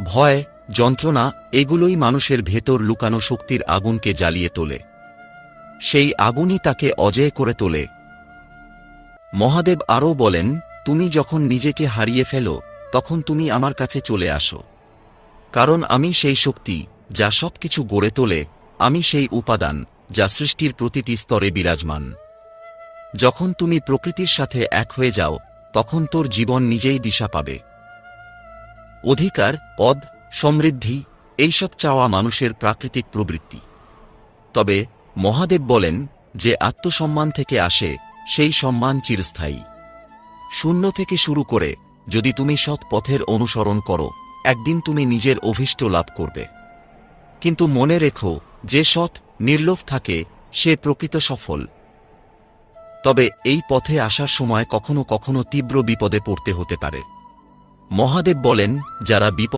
ভয়, যন্ত্রণা এগুলোই মানুষের ভেতর লুকানো শক্তির আগুনকে জ্বালিয়ে তোলে। সেই আগুনই তাকে অজেয় করে তোলে। মহাদেব আরও বলেন, তুমি যখন নিজেকে হারিয়ে ফেলো তখন তুমি আমার কাছে চলে আসো, কারণ আমি সেই শক্তি যা সবকিছু গড়ে তোলে, আমি সেই উপাদান যা সৃষ্টির প্রতিটি স্তরে বিরাজমান। যখন তুমি প্রকৃতির সাথে এক হয়ে যাও তখন তোর জীবন নিজেই দিশা পাবে। অধিকার, পদ, সমৃদ্ধি এইসব চাওয়া মানুষের প্রাকৃতিক প্রবৃত্তি। তবে মহাদেব বলেন, যে আত্মসম্মান থেকে আসে সেই সম্মান চিরস্থায়ী। শূন্য থেকে শুরু করে যদি তুমি সৎ পথের অনুসরণ করো, একদিন তুমি নিজের অভীষ্ট লাভ করবে। কিন্তু মনে রেখো, যে সৎ, নির্লোভ থাকে সে প্রকৃত সফল। তবে এই পথে আসার সময় কখনো কখনো তীব্র বিপদে পড়তে হতে পারে। মহাদেব বলেন, যারা বিপদ